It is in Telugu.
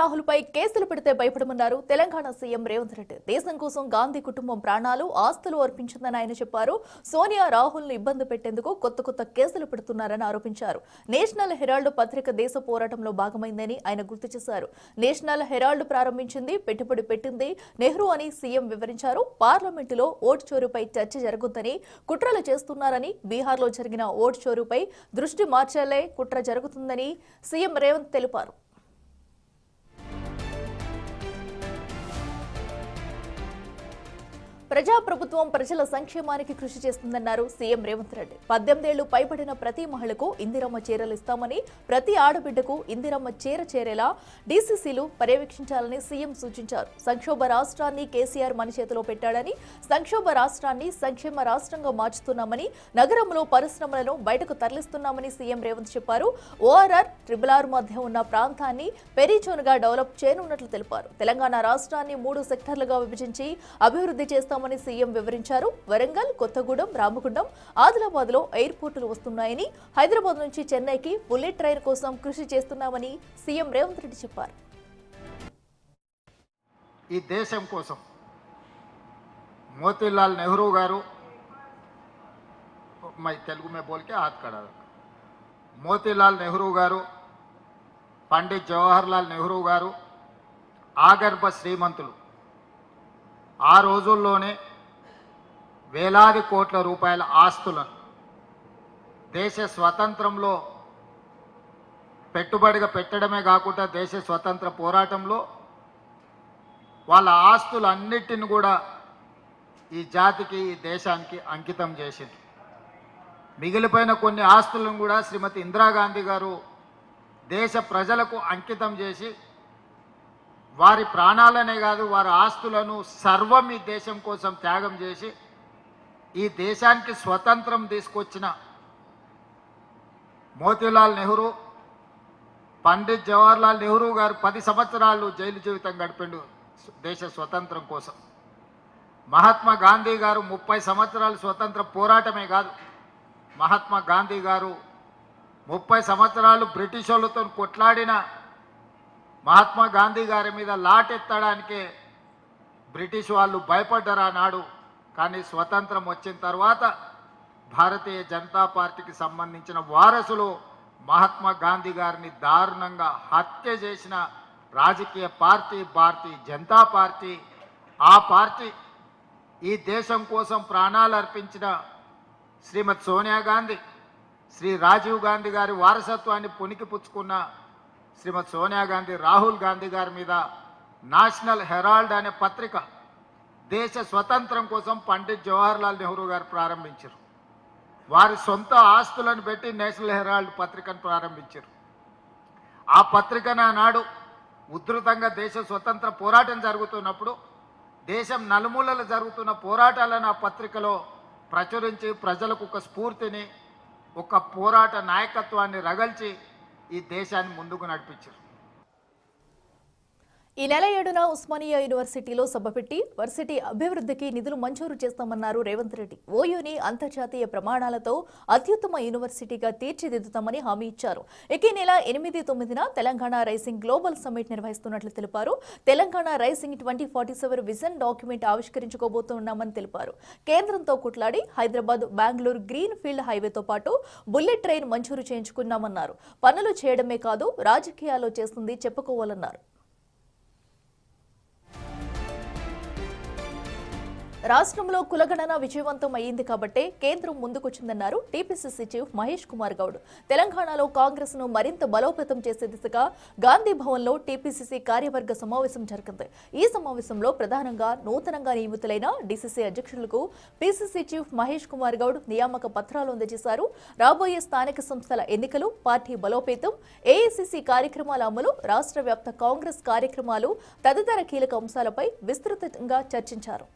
రాహుల్ పై కేసులు పెడితే భయపడమన్నారు తెలంగాణ సీఎం రేవంత్ రెడ్డి. దేశం కోసం గాంధీ కుటుంబం ప్రాణాలు ఆస్తులు అర్పించిందని ఆయన చెప్పారు. సోనియా రాహుల్ ను ఇబ్బంది పెట్టేందుకు కొత్త కేసులు పెడుతున్నారని ఆరోపించారు. నేషనల్ హెరాల్డ్ పత్రిక దేశ పోరాటంలో భాగమైందని ఆయన గుర్తు చేశారు. నేషనల్ హెరాల్డ్ ప్రారంభించింది, పెట్టుబడి పెట్టింది నెహ్రూ అని సీఎం వివరించారు. పార్లమెంటులో ఓటు చోరుపై చర్చ జరుగుతుందని కుట్రలు చేస్తున్నారని, బీహార్లో జరిగిన ఓటు చోరుపై దృష్టి మార్చాలే కుట్ర జరుగుతుందని సీఎం రేవంత్ తెలిపారు. ప్రజాప్రభుత్వం ప్రజల సంక్షేమానికి కృషి చేస్తుందన్నారు సీఎం రేవంత్ రెడ్డి. 18 ఏళ్లు పైబడిన ప్రతి మహిళకు ఇందిరమ్మ చీరలు ఇస్తామని, ప్రతి ఆడబిడ్డకు ఇందిరమ్మ చీర చేరేలా డీసీసీలు పర్యవేక్షించాలని సీఎం సూచించారు. సంక్షోభ రాష్ట్రాన్ని కేసీఆర్ మన చేతిలో పెట్టాడని, సంక్షోభ రాష్ట్రాన్ని సంక్షేమ రాష్ట్రంగా మార్చుతున్నామని, నగరంలో పరిశ్రమలను బయటకు తరలిస్తున్నామని సీఎం రేవంత్ చెప్పారు. ఓఆర్ఆర్, RRR మధ్య ఉన్న ప్రాంతాన్ని పెరీజోన్గా డెవలప్ చేయనున్నట్లు తెలిపారు. తెలంగాణ రాష్ట్రాన్ని 3 సెక్టార్లుగా విభజించి అభివృద్ధి చేస్తామని సీఎం వివరించారు. వరంగల్, కొత్తగూడెం, రామగుండం, ఆదిలాబాద్ లో ఎయిర్పోర్టులు వస్తున్నాయని, హైదరాబాద్ నుంచి చెన్నైకి బుల్లెట్ ట్రైన్ కోసం కృషి చేస్తున్నామని సీఎం రేవంత్ రెడ్డి చెప్పారు. ఈ దేశం కోసం మోతీలాల్ నెహ్రూ గారు, తెలుగు మే బోల్కే హాత్ ఖడా, మోతీలాల్ నెహ్రూ గారు, పండిత్ జవహర్లాల్ నెహ్రూ గారు ఆగర్భ శ్రీమంతులు. ఆ రోజుల్లోనే వేలాది కోట్ల రూపాయల ఆస్తులను దేశ స్వతంత్రంలో పెట్టుబడిగా పెట్టడమే కాకుండా దేశ స్వతంత్ర పోరాటంలో వాళ్ళ ఆస్తులన్నిటిని కూడా ఈ జాతికి, ఈ దేశానికి అంకితం చేసింది. మిగిలిపోయిన కొన్ని ఆస్తులను కూడా శ్రీమతి ఇందిరాగాంధీ గారు దేశ ప్రజలకు అంకితం చేసి వారి ప్రాణాలనే కాదు వారి ఆస్తులను సర్వం ఈ దేశం కోసం త్యాగం చేసి ఈ దేశానికి స్వతంత్రం తీసుకొచ్చిన మోతీలాల్ నెహ్రూ, పండిత్ జవహర్లాల్ నెహ్రూ గారు 10 సంవత్సరాలు జైలు జీవితం గడిపిండు దేశ స్వతంత్రం కోసం. మహాత్మా గాంధీ గారు 30 సంవత్సరాలు స్వతంత్ర పోరాటమే కాదు, మహాత్మా గాంధీ గారు 30 సంవత్సరాలు బ్రిటిష్ వాళ్ళతో కొట్లాడిన మహాత్మా గాంధీ గారి మీద లాటెత్తడానికే బ్రిటిష్ వాళ్ళు భయపడ్డారు ఆనాడు. కానీ స్వతంత్రం వచ్చిన తర్వాత భారతీయ జనతా పార్టీకి సంబంధించిన వారసులు మహాత్మా గాంధీ గారిని దారుణంగా హత్య చేసిన రాజకీయ పార్టీ భారతీయ జనతా పార్టీ. ఆ పార్టీ ఈ దేశం కోసం ప్రాణాలు అర్పించిన శ్రీమతి సోనియా గాంధీ, శ్రీ రాజీవ్ గాంధీ గారి వారసత్వాన్ని పుణికిపుచ్చుకున్న శ్రీమతి సోనియా గాంధీ, రాహుల్ గాంధీ గారి మీద నేషనల్ హెరాల్డ్ అనే పత్రిక దేశ స్వతంత్రం కోసం పండిత్ జవహర్లాల్ నెహ్రూ గారు ప్రారంభించారు. వారి సొంత ఆస్తులను పెట్టి నేషనల్ హెరాల్డ్ పత్రికను ప్రారంభించారు. ఆ పత్రికను ఆనాడు ఉధృతంగా దేశ స్వతంత్ర పోరాటం జరుగుతున్నప్పుడు దేశం నలుమూలలు జరుగుతున్న పోరాటాలను ఆ పత్రికలో ప్రచురించి ప్రజలకు ఒక స్ఫూర్తిని, ఒక పోరాట నాయకత్వాన్ని రగల్చి ఈ దేశాన్ని ముందుకు నడిపించారు. ఈ నెల 7న ఉస్మానియా యూనివర్సిటీలో సభ పెట్టి వర్సిటీ అభివృద్ధికి నిధులు మంజూరు చేస్తామన్నారు రేవంత్ రెడ్డి. ఓయూని అంతర్జాతీయ ప్రమాణాలతో అత్యుత్తమ యూనివర్సిటీగా తీర్చిదిద్దుతామని హామీ ఇచ్చారు. ఈ నెల 8, 9న తెలంగాణ రైసింగ్ గ్లోబల్ సమ్మిట్ నిర్వహిస్తున్నట్లు తెలిపారు. తెలంగాణ రైసింగ్ 2047 విజన్ డాక్యుమెంట్ ఆవిష్కరించుకోబోతున్నామని తెలిపారు. కేంద్రంతో కుట్లాడి హైదరాబాద్, బెంగళూరు గ్రీన్ ఫీల్డ్ హైవేతో పాటు బుల్లెట్ ట్రైన్ మంజూరు చేయించుకున్నామన్నారు. పనులు చేయడమే కాదు రాజకీయాల్లో చేస్తుంది చెప్పుకోవాలన్నారు. రాష్ట్రంలో కులగణన విజయవంతం అయ్యింది కాబట్టే కేంద్రం ముందుకొచ్చిందన్నారు టీపీసీసీ చీఫ్ మహేష్ కుమార్ గౌడ్. తెలంగాణలో కాంగ్రెస్ ను మరింత బలోపేతం చేసే దిశగా గాంధీ భవన్ లో టీపీసీసీ కార్యవర్గ సమావేశం జరిగింది. ఈ సమావేశంలో ప్రధానంగా నూతనంగా నియమితులైన డీసీసీ అధ్యక్షులకు పీసీసీ చీఫ్ మహేష్ కుమార్ గౌడ్ నియామక పత్రాలు అందజేశారు. రాబోయే స్థానిక సంస్థల ఎన్నికలు, పార్టీ బలోపేతం, ఏఐసీసీ కార్యక్రమాల అమలు, రాష్ట్ర వ్యాప్త కాంగ్రెస్ కార్యక్రమాలు తదితర కీలక అంశాలపై విస్తృతంగా చర్చించారు.